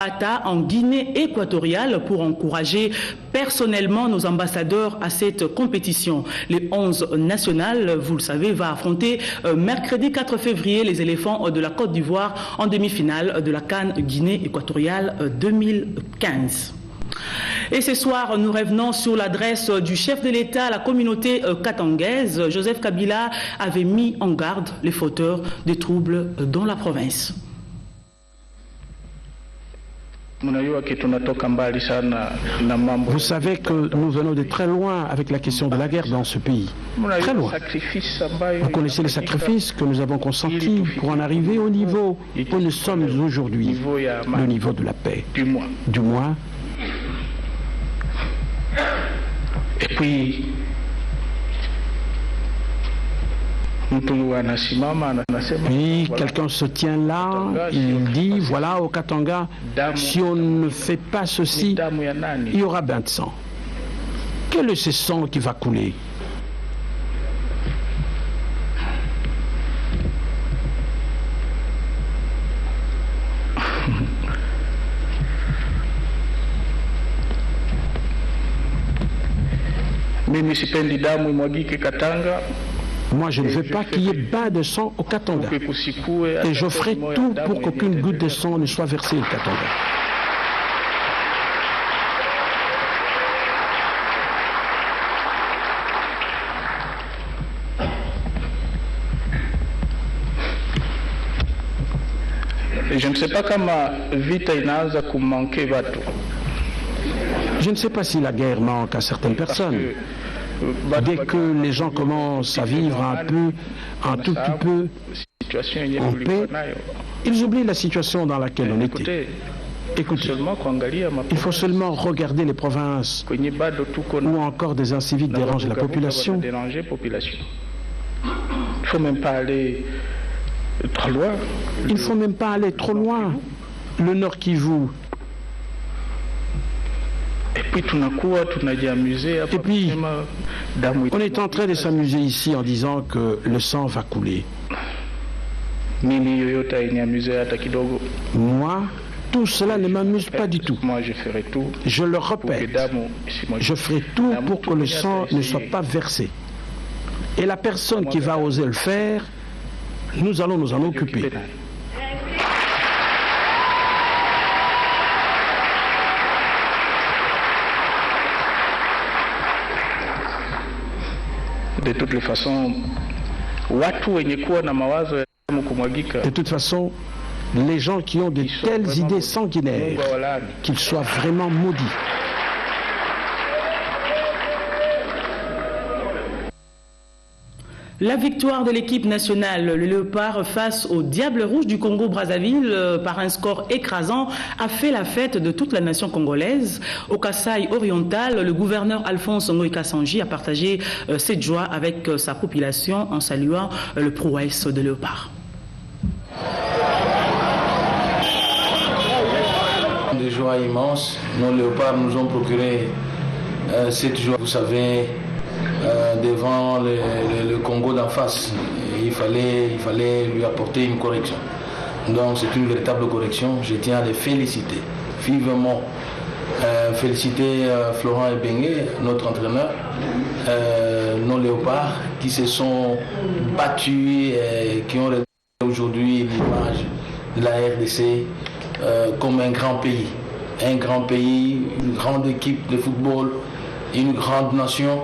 Ata en Guinée équatoriale pour encourager personnellement nos ambassadeurs à cette compétition. Les 11 nationales, vous le savez, va affronter mercredi 4 février les éléphants de la Côte d'Ivoire en demi-finale de la CAN Guinée équatoriale 2015. Et ce soir, nous revenons sur l'adresse du chef de l'État à la communauté katangaise. Joseph Kabila avait mis en garde les fauteurs des troubles dans la province. Vous savez que nous venons de très loin avec la question de la guerre dans ce pays. Très loin. Vous connaissez les sacrifices que nous avons consentis pour en arriver au niveau où nous sommes aujourd'hui, le niveau de la paix. Du moins. Et puis, quelqu'un se tient là, il dit, voilà, au Katanga, si on ne fait pas ceci, il y aura bain de sang. Quel est ce sang qui va couler? Moi, je ne veux pas qu'il y ait bain de sang au Katanga. Et je ferai tout pour qu'aucune goutte de sang ne soit versée au Katanga. Je ne sais pas comment vite inaanza kumanke watu. Je ne sais pas si la guerre manque à certaines personnes. Dès que les gens commencent à vivre un tout petit peu en paix, ils oublient la situation dans laquelle on était. Écoutez, il faut seulement regarder les provinces où encore des incivils dérangent la population. Il ne faut même pas aller trop loin. Il ne faut même pas aller trop loin. Le Nord Kivu. Et puis, on est en train de s'amuser ici en disant que le sang va couler. Moi, tout cela ne m'amuse pas du tout. Moi, je ferai tout. Je le répète, je ferai tout pour que le sang ne soit pas versé. Et la personne qui va oser le faire, nous allons nous en occuper. De toutes les façons, les gens qui ont de telles idées sanguinaires, qu'ils soient vraiment maudits. La victoire de l'équipe nationale, le Léopard, face au Diable Rouge du Congo-Brazzaville par un score écrasant, a fait la fête de toute la nation congolaise. Au Kasaï oriental, le gouverneur Alphonse Ngoïka Sanji a partagé cette joie avec sa population en saluant le prouesse de Léopard. Des joies immenses. Nos Léopards nous ont procuré cette joie. Vous savez, devant le Congo d'en face, il fallait lui apporter une correction. Donc c'est une véritable correction. Je tiens à les féliciter vivement. Féliciter Florent Ebengue, notre entraîneur, nos Léopards qui se sont battus et qui ont aujourd'hui l'image de la RDC comme un grand pays, une grande équipe de football, une grande nation,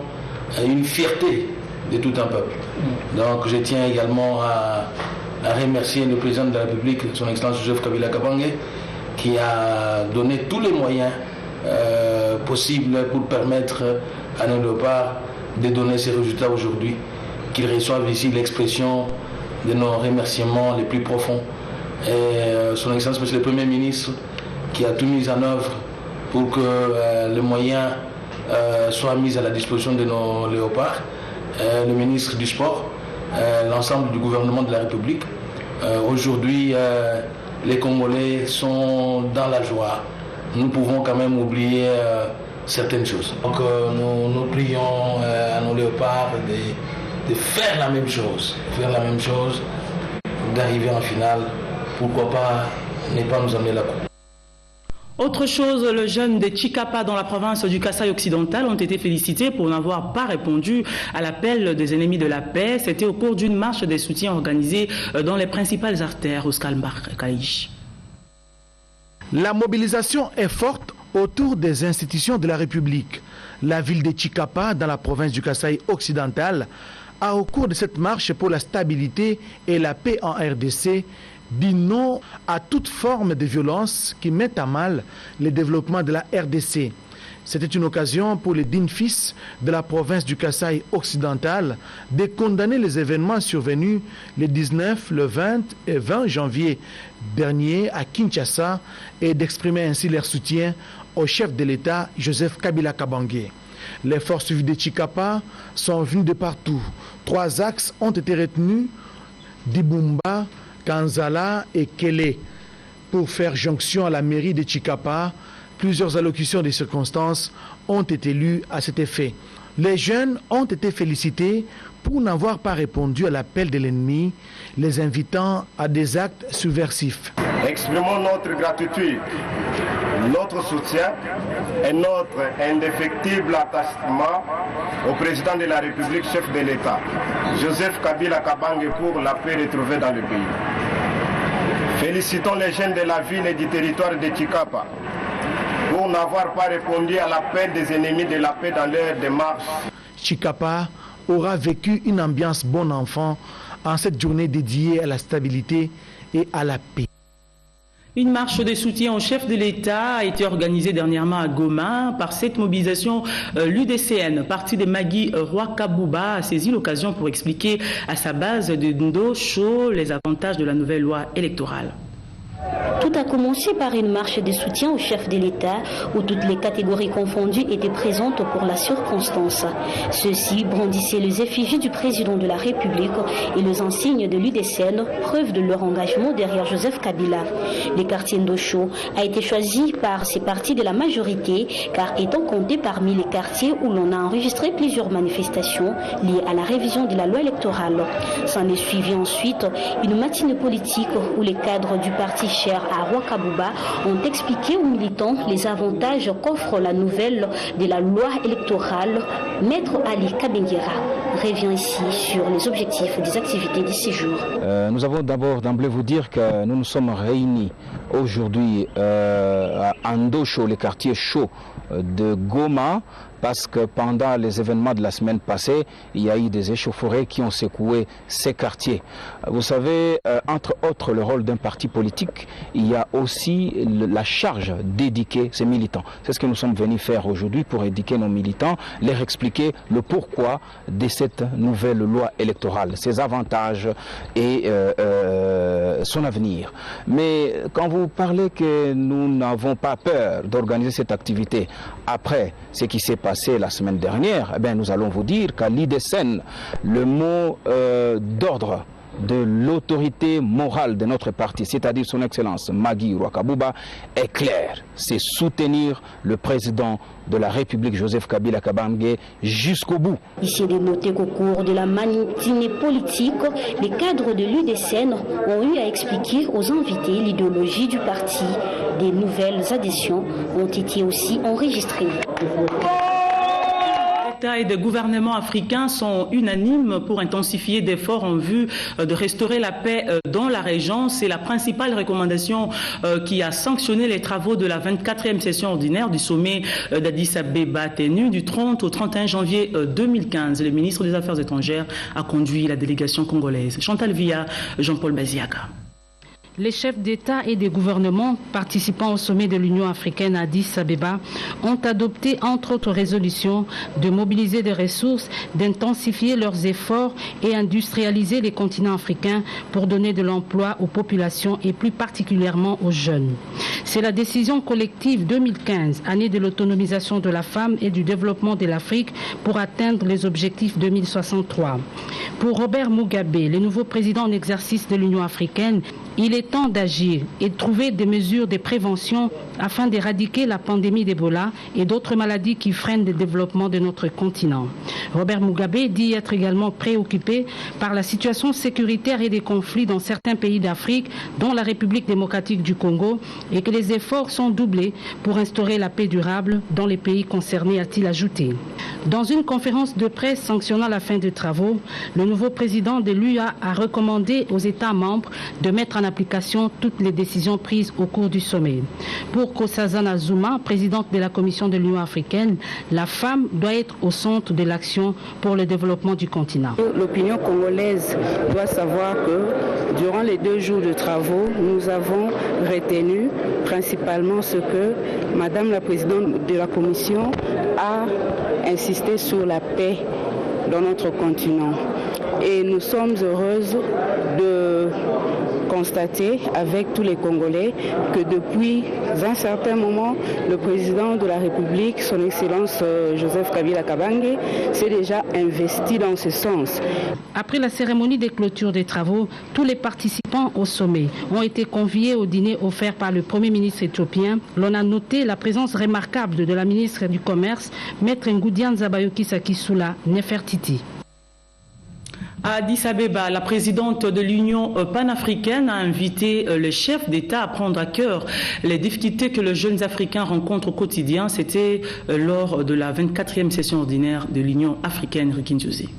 une fierté de tout un peuple. Donc je tiens également à remercier le président de la République, son Excellence Joseph Kabila Kabange, qui a donné tous les moyens possibles pour permettre à nos Léopards de donner ces résultats aujourd'hui, qu'ils reçoivent ici l'expression de nos remerciements les plus profonds. Et son Excellence Monsieur le Premier ministre, qui a tout mis en œuvre pour que les moyens soient mis à la disposition de nos Léopards, le ministre du Sport, l'ensemble du gouvernement de la République. Aujourd'hui, les Congolais sont dans la joie. Nous pouvons quand même oublier certaines choses. Donc nous prions à nos Léopards de faire la même chose, d'arriver en finale. Pourquoi pas ne pas nous amener la coupe. Autre chose, les jeunes de Chikapa dans la province du Kasaï occidental ont été félicités pour n'avoir pas répondu à l'appel des ennemis de la paix. C'était au cours d'une marche des soutiens organisée dans les principales artères au Skalmar-Kalaïch. La mobilisation est forte autour des institutions de la République. La ville de Chikapa dans la province du Kasaï occidental a au cours de cette marche pour la stabilité et la paix en RDC dit non à toute forme de violence qui met à mal le développement de la RDC. C'était une occasion pour les dignes fils de la province du Kasaï occidental de condamner les événements survenus le 19, le 20 et 20 janvier dernier à Kinshasa et d'exprimer ainsi leur soutien au chef de l'État Joseph Kabila Kabange. Les forces vives de Chikapa sont venues de partout. 3 axes ont été retenus, Dibumba, Kanzala et Kélé, pour faire jonction à la mairie de Chikapa. Plusieurs allocutions de circonstances ont été lues à cet effet. Les jeunes ont été félicités pour n'avoir pas répondu à l'appel de l'ennemi, les invitant à des actes subversifs. Exprimons notre gratitude, notre soutien et notre indéfectible attachement au président de la République, chef de l'État, Joseph Kabila Kabange, pour la paix retrouvée dans le pays. Félicitons les jeunes de la ville et du territoire de Chikapa pour n'avoir pas répondu à l'appel des ennemis de la paix dans leur démarche. Chikapa aura vécu une ambiance bon enfant en cette journée dédiée à la stabilité et à la paix. Une marche de soutien au chef de l'État a été organisée dernièrement à Goma. Par cette mobilisation, l'UDCN, parti de Magui Rwakabuba, a saisi l'occasion pour expliquer à sa base de Ndosho les avantages de la nouvelle loi électorale. Tout a commencé par une marche de soutien au chef de l'État où toutes les catégories confondues étaient présentes pour la circonstance. Ceux-ci brandissaient les effigies du président de la République et les insignes de l'UDCN, preuve de leur engagement derrière Joseph Kabila. Le quartier Ndosho a été choisi par ces partis de la majorité car étant compté parmi les quartiers où l'on a enregistré plusieurs manifestations liées à la révision de la loi électorale. S'en est suivi ensuite une matinée politique où les cadres du parti cher à Rwakabuba ont expliqué aux militants les avantages qu'offre la nouvelle de la loi électorale. Maître Ali Kabengera revient ici sur les objectifs des activités de ces jours. Nous avons d'abord d'emblée vous dire que nous nous sommes réunis aujourd'hui à Ndosho, le quartier chaud de Goma, parce que pendant les événements de la semaine passée, il y a eu des échauffourées qui ont secoué ces quartiers. Vous savez, entre autres, le rôle d'un parti politique, il y a aussi la charge d'éduquer ses militants. C'est ce que nous sommes venus faire aujourd'hui pour éduquer nos militants, leur expliquer le pourquoi de cette nouvelle loi électorale, ses avantages et son avenir. Mais quand vous parlez que nous n'avons pas peur d'organiser cette activité après ce qui s'est passé la semaine dernière, eh bien, nous allons vous dire qu'à l'IDCN, le mot d'ordre de l'autorité morale de notre parti, c'est-à-dire son excellence Magui Rwakabuba, est clair. C'est soutenir le président de la République, Joseph Kabila Kabange, jusqu'au bout. Ici est de noter qu'au cours de la matinée politique, les cadres de l'UDCN ont eu à expliquer aux invités l'idéologie du parti. Des nouvelles adhésions ont été aussi enregistrées. Et des gouvernements africains sont unanimes pour intensifier d'efforts en vue de restaurer la paix dans la région. C'est la principale recommandation qui a sanctionné les travaux de la 24e session ordinaire du sommet d'Addis Abeba tenu du 30 au 31 janvier 2015. Le ministre des Affaires étrangères a conduit la délégation congolaise. Chantal Villa, Jean-Paul Baziaga. Les chefs d'État et des gouvernements participant au sommet de l'Union africaine à Addis Abeba ont adopté entre autres résolutions de mobiliser des ressources, d'intensifier leurs efforts et industrialiser les continents africains pour donner de l'emploi aux populations et plus particulièrement aux jeunes. C'est la décision collective 2015, année de l'autonomisation de la femme et du développement de l'Afrique pour atteindre les objectifs 2063. Pour Robert Mugabe, le nouveau président en exercice de l'Union africaine, Il est temps d'agir et de trouver des mesures de prévention afin d'éradiquer la pandémie d'Ebola et d'autres maladies qui freinent le développement de notre continent. Robert Mugabe dit être également préoccupé par la situation sécuritaire et des conflits dans certains pays d'Afrique, dont la République démocratique du Congo, et que les efforts sont doublés pour instaurer la paix durable dans les pays concernés, a-t-il ajouté. Dans une conférence de presse sanctionnant la fin des travaux, le nouveau président de l'UA a recommandé aux États membres de mettre en application toutes les décisions prises au cours du sommet. Pour Nkosazana Zuma, présidente de la Commission de l'Union africaine, la femme doit être au centre de l'action pour le développement du continent. L'opinion congolaise doit savoir que durant les 2 jours de travaux, nous avons retenu principalement ce que Madame la présidente de la Commission a insisté sur la paix dans notre continent. Et nous sommes heureuses de constater avec tous les Congolais que depuis un certain moment, le président de la République, son Excellence Joseph Kabila Kabange, s'est déjà investi dans ce sens. Après la cérémonie de clôture des travaux, tous les participants au sommet ont été conviés au dîner offert par le Premier ministre éthiopien. L'on a noté la présence remarquable de la ministre du Commerce, Maître Ngoudian Zabayoki Sakisula Nefertiti. À Addis Abeba, la présidente de l'Union panafricaine a invité les chefs d'État à prendre à cœur les difficultés que les jeunes Africains rencontrent au quotidien. C'était lors de la 24e session ordinaire de l'Union africaine, Rikin José.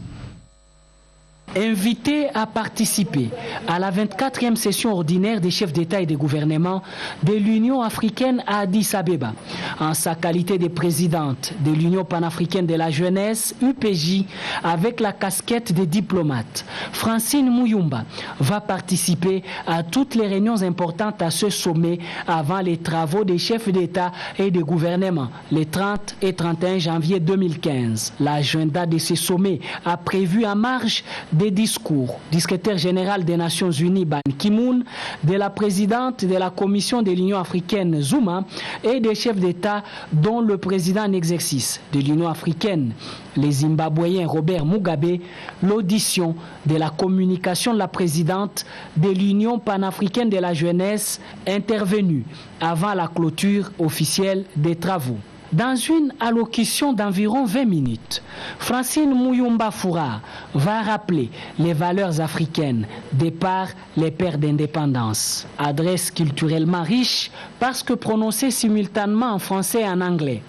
Invité à participer à la 24e session ordinaire des chefs d'État et de gouvernement de l'Union africaine à Addis Abeba, en sa qualité de présidente de l'Union panafricaine de la jeunesse, UPJ, avec la casquette de diplomate, Francine Muyumba va participer à toutes les réunions importantes à ce sommet avant les travaux des chefs d'État et de gouvernement, les 30 et 31 janvier 2015. L'agenda de ce sommet a prévu en marge des discours du secrétaire général des Nations Unies Ban Ki-moon, de la présidente de la Commission de l'Union africaine Zuma et des chefs d'État dont le président en exercice de l'Union africaine, le Zimbabwéen Robert Mugabe, l'audition de la communication de la présidente de l'Union panafricaine de la jeunesse intervenue avant la clôture officielle des travaux. Dans une allocution d'environ 20 minutes, Francine Muyumba Foura va rappeler les valeurs africaines de par les pères d'indépendance. Adresse culturellement riche parce que prononcée simultanément en français et en anglais.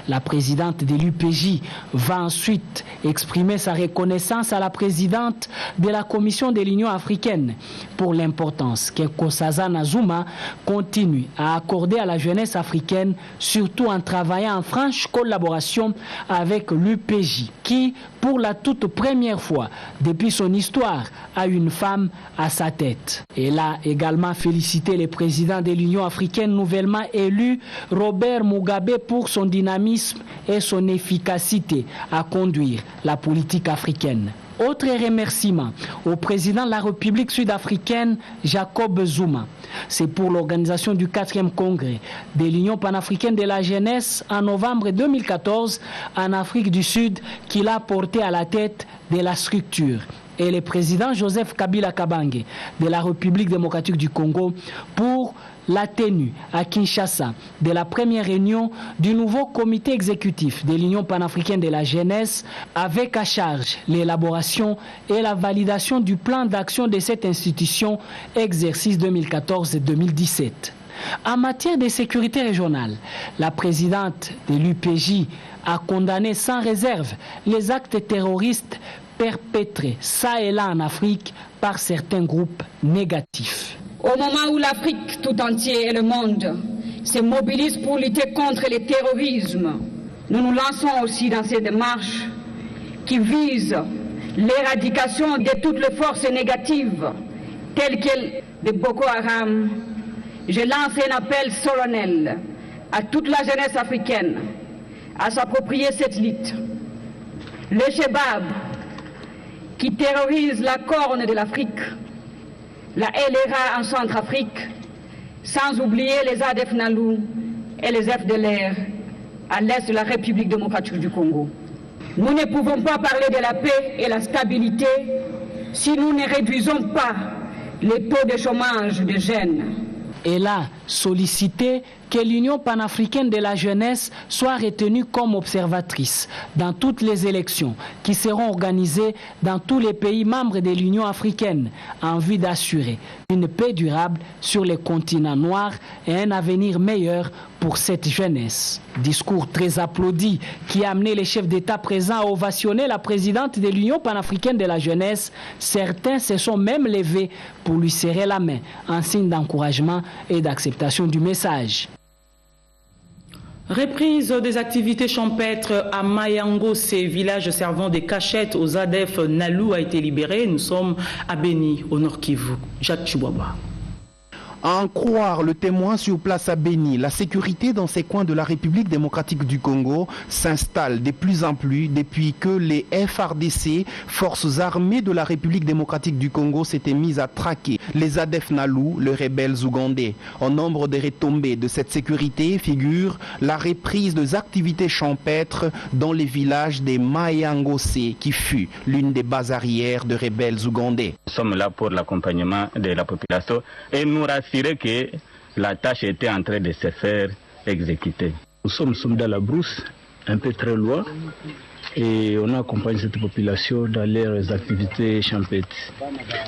La présidente de l'UPJ va ensuite exprimer sa reconnaissance à la présidente de la Commission de l'Union africaine pour l'importance que Nkosazana Zuma continue à accorder à la jeunesse africaine, surtout en travaillant en franche collaboration avec l'UPJ, qui, pour la toute première fois depuis son histoire, a une femme à sa tête. Elle a également félicité le président de l'Union africaine nouvellement élu, Robert Mugabe, pour son dynamisme et son efficacité à conduire la politique africaine. Autre remerciement au président de la République sud-africaine, Jacob Zuma. C'est pour l'organisation du 4e congrès de l'Union panafricaine de la jeunesse en novembre 2014 en Afrique du Sud qu'il a porté à la tête de la structure. Et le président Joseph Kabila Kabange de la République démocratique du Congo pour la tenue à Kinshasa de la première réunion du nouveau comité exécutif de l'Union panafricaine de la jeunesse avec à charge l'élaboration et la validation du plan d'action de cette institution exercice 2014-2017. En matière de sécurité régionale, la présidente de l'UPJ a condamné sans réserve les actes terroristes perpétrés ça et là en Afrique par certains groupes négatifs. Au moment où l'Afrique tout entière et le monde se mobilisent pour lutter contre le terrorisme, nous nous lançons aussi dans cette démarche qui vise l'éradication de toutes les forces négatives telles que de Boko Haram. Je lance un appel solennel à toute la jeunesse africaine à s'approprier cette lutte. Le Chebab qui terrorise la corne de l'Afrique, la LRA en Centrafrique, sans oublier les ADF Nalu et les FDLR à l'est de la République démocratique du Congo. Nous ne pouvons pas parler de la paix et la stabilité si nous ne réduisons pas les taux de chômage des jeunes. Elle a sollicité que l'Union panafricaine de la jeunesse soit retenue comme observatrice dans toutes les élections qui seront organisées dans tous les pays membres de l'Union africaine en vue d'assurer une paix durable sur le continent noir et un avenir meilleur pour cette jeunesse. Discours très applaudi qui a amené les chefs d'État présents à ovationner la présidente de l'Union panafricaine de la jeunesse. Certains se sont même levés pour lui serrer la main en signe d'encouragement et d'acceptation du message. Reprise des activités champêtres à Mayangose, village servant des cachettes aux ADF Nalou, a été libéré. Nous sommes à Beni, au Nord Kivu. Jacques Chouaba. À en croire le témoin sur place à Beni, la sécurité dans ces coins de la République démocratique du Congo s'installe de plus en plus depuis que les FARDC, forces armées de la République démocratique du Congo, s'étaient mises à traquer les ADF Nalou, les rebelles ougandais. Au nombre des retombées de cette sécurité figure la reprise des activités champêtres dans les villages des Mayangose, qui fut l'une des bases arrières de rebelles ougandais. Nous sommes là pour l'accompagnement de la population et nous rassurer que la tâche était en train de se faire exécuter. Nous sommes dans la brousse, un peu très loin, et on accompagne cette population dans leurs activités champêtres.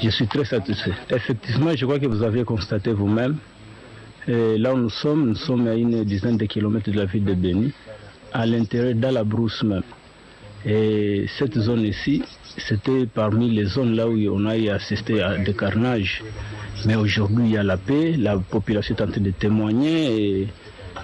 Je suis très satisfait. Effectivement, je crois que vous avez constaté vous-même, là où nous sommes à une dizaine de kilomètres de la ville de Beni, à l'intérieur, dans la brousse même. Et cette zone ici, c'était parmi les zones là où on a assisté à des carnages. Mais aujourd'hui, il y a la paix, la population est en train de témoigner et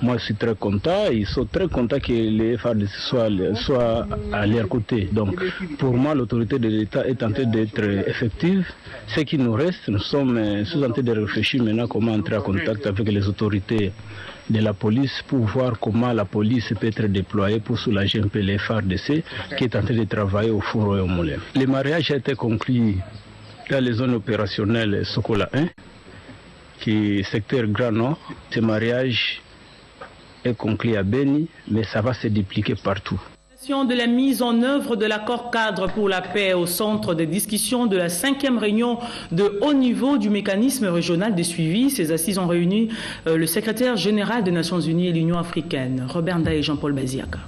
moi je suis très content. Ils sont très contents que les FARDC soient à leur côté. Donc pour moi, l'autorité de l'État est en train d'être effective. Ce qui nous reste, nous sommes en train de réfléchir maintenant comment entrer en contact avec les autorités de la police pour voir comment la police peut être déployée pour soulager un peu les FARDC qui est en train de travailler au four et au moulin. Le mariage a été conclu dans les zones opérationnelles Sokola 1, qui est secteur Grand Nord. Ce mariage est conclu à Beni, mais ça va se dupliquer partout. De la mise en œuvre de l'accord cadre pour la paix au centre des discussions de la 5e réunion de haut niveau du mécanisme régional de suivi. Ces assises ont réuni le secrétaire général des Nations Unies et l'Union africaine, Robert Nda et Jean-Paul Baziaka.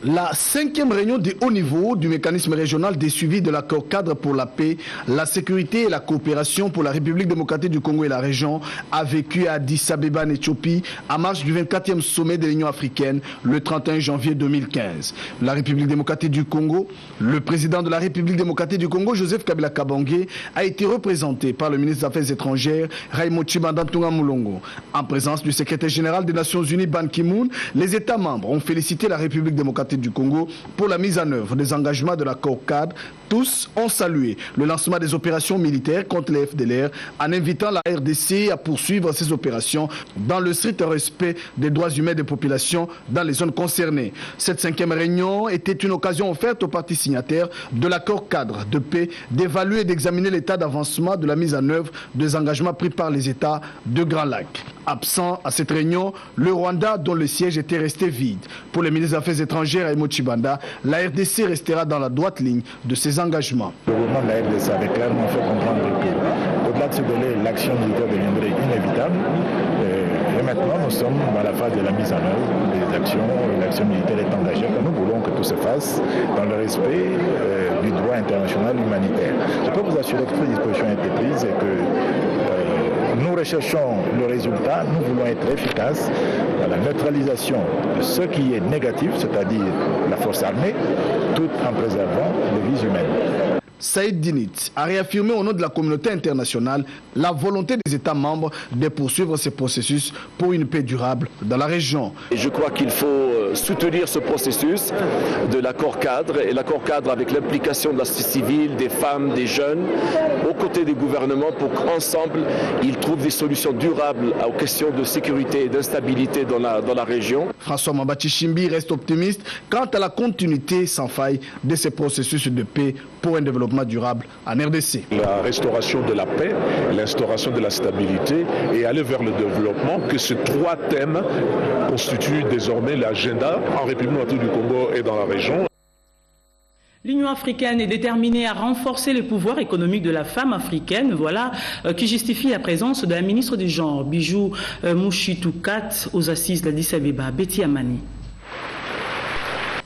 La 5e réunion de haut niveau du mécanisme régional de suivi de l'accord cadre pour la paix, la sécurité et la coopération pour la République démocratique du Congo et la région a vécu à Addis Abeba en Éthiopie en marge du 24e sommet de l'Union africaine le 31 janvier 2015. La République démocratique du Congo, le président de la République démocratique du Congo, Joseph Kabila Kabange, a été représenté par le ministre des Affaires étrangères, Raymond Tshibanda Ntunga Mulongo. En présence du secrétaire général des Nations Unies, Ban Ki-moon, les États membres ont félicité la République démocratique du Congo pour la mise en œuvre des engagements de l'accord cadre. Tous ont salué le lancement des opérations militaires contre les FDLR en invitant la RDC à poursuivre ces opérations dans le strict respect des droits humains des populations dans les zones concernées. Cette 5e réunion était une occasion offerte aux parties signataires de l'accord cadre de paix d'évaluer et d'examiner l'état d'avancement de la mise en œuvre des engagements pris par les États de Grand Lac. Absent à cette réunion, le Rwanda, dont le siège était resté vide. Pour le ministre des Affaires étrangères, Raymond Tshibanda, la RDC restera dans la droite ligne de ses engagements. Le gouvernement de la RDC avait clairement fait comprendre qu'au-delà de ce délai, l'action militaire deviendrait inévitable. Et maintenant, nous sommes dans la phase de la mise en œuvre des actions. L'action militaire est engagée. Nous voulons que tout se fasse dans le respect du droit international humanitaire. Je peux vous assurer que toutes les dispositions ont été prises et que nous recherchons le résultat, nous voulons être efficaces dans la neutralisation de ce qui est négatif, c'est-à-dire la force armée, tout en préservant les vies humaines. Saïd Dinit a réaffirmé au nom de la communauté internationale la volonté des États membres de poursuivre ce processus pour une paix durable dans la région. Et je crois qu'il faut soutenir ce processus de l'accord cadre, et l'accord cadre avec l'implication de la société civile, des femmes, des jeunes, aux côtés des gouvernements pour qu'ensemble ils trouvent des solutions durables aux questions de sécurité et d'instabilité dans la région. François Mambati Chimbi reste optimiste quant à la continuité sans faille de ce processus de paix pour un développement durable en RDC. La restauration de la paix, l'instauration de la stabilité et aller vers le développement, que ces trois thèmes constituent désormais l'agenda en République démocratique du Congo et dans la région. L'Union africaine est déterminée à renforcer le pouvoir économique de la femme africaine. Voilà qui justifie la présence de la ministre du Genre, Bijou Mouchitoukat, aux assises d'Addis Abeba. Betty Amani.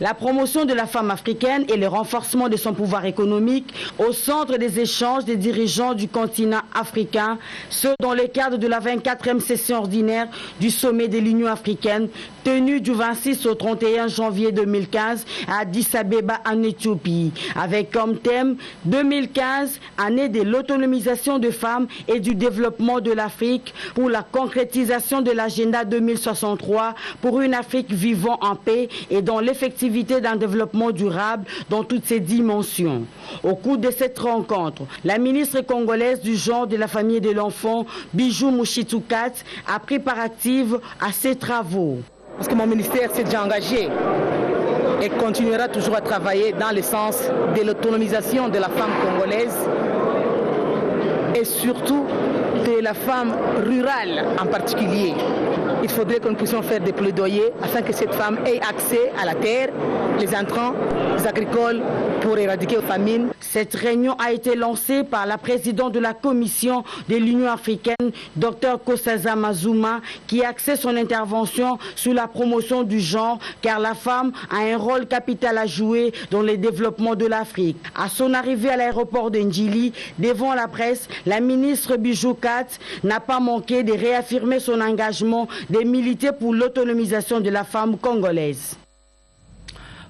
La promotion de la femme africaine et le renforcement de son pouvoir économique au centre des échanges des dirigeants du continent africain, ce dans le cadre de la 24e session ordinaire du sommet de l'Union africaine, tenue du 26 au 31 janvier 2015 à Addis Abeba en Éthiopie, avec comme thème 2015, année de l'autonomisation des femmes et du développement de l'Afrique pour la concrétisation de l'agenda 2063 pour une Afrique vivant en paix et dans l'effectivité d'un développement durable dans toutes ses dimensions. Au cours de cette rencontre, la ministre congolaise du genre, de la famille et de l'enfant, Bijou Mouchitoukat, a pris part active à ces travaux. Parce que mon ministère s'est déjà engagé et continuera toujours à travailler dans le sens de l'autonomisation de la femme congolaise et surtout de la femme rurale en particulier. Il faudrait que nous puissions faire des plaidoyers afin que cette femme ait accès à la terre, les intrants, les agricoles pour éradiquer la famine. Cette réunion a été lancée par la présidente de la Commission de l'Union africaine, Dr Kosaza Mazuma, qui a axé son intervention sur la promotion du genre, car la femme a un rôle capital à jouer dans le développement de l'Afrique. À son arrivée à l'aéroport de Njili, devant la presse, la ministre Bijou Kat n'a pas manqué de réaffirmer son engagement de militer pour l'autonomisation de la femme congolaise.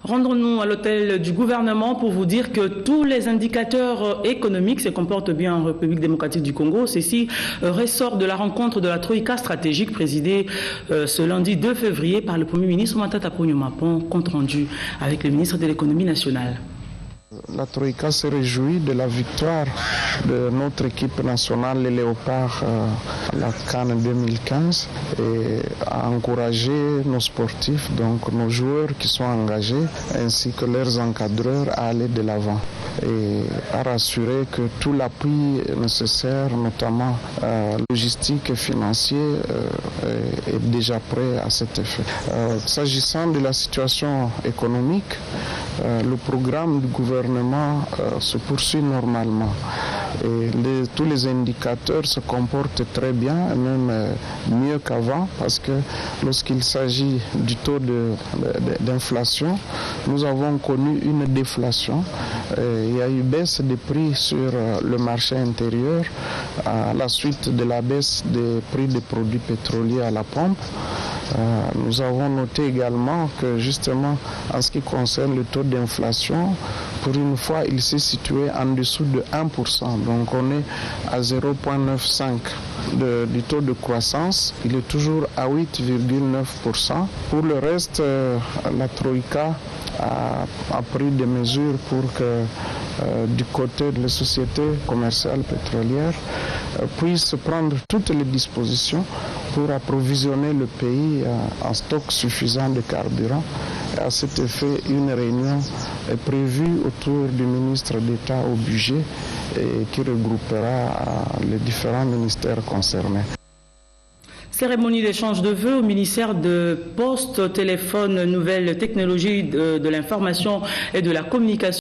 Rendons-nous à l'hôtel du gouvernement pour vous dire que tous les indicateurs économiques se comportent bien en République démocratique du Congo. Ceci ressort de la rencontre de la Troïka stratégique présidée ce lundi 2 février par le Premier ministre Matata Ponyo Mapon, compte rendu avec le ministre de l'économie nationale. La Troïka se réjouit de la victoire de notre équipe nationale, les Léopards, à la CAN 2015 et a encouragé nos sportifs, donc nos joueurs qui sont engagés, ainsi que leurs encadreurs à aller de l'avant et à rassurer que tout l'appui nécessaire, notamment logistique et financier, est déjà prêt à cet effet. S'agissant de la situation économique, le programme du gouvernement se poursuit normalement et tous les indicateurs se comportent très bien, même mieux qu'avant, parce que lorsqu'il s'agit du taux d'inflation, nous avons connu une déflation. Il y a eu baisse des prix sur le marché intérieur à la suite de la baisse des prix des produits pétroliers à la pompe. Nous avons noté également que justement en ce qui concerne le taux d'inflation, pour une fois il s'est situé en dessous de 1%, donc on est à 0,95 du taux de croissance, il est toujours à 8,9%. Pour le reste, la Troïka a pris des mesures pour que du côté des sociétés commerciales pétrolières puissent prendre toutes les dispositions pour approvisionner le pays en stock suffisant de carburant. Et à cet effet, une réunion est prévue autour du ministre d'État au budget et qui regroupera les différents ministères concernés. Cérémonie d'échange de vœux au ministère de Poste, Téléphone, Nouvelles Technologies de l'information et de la communication.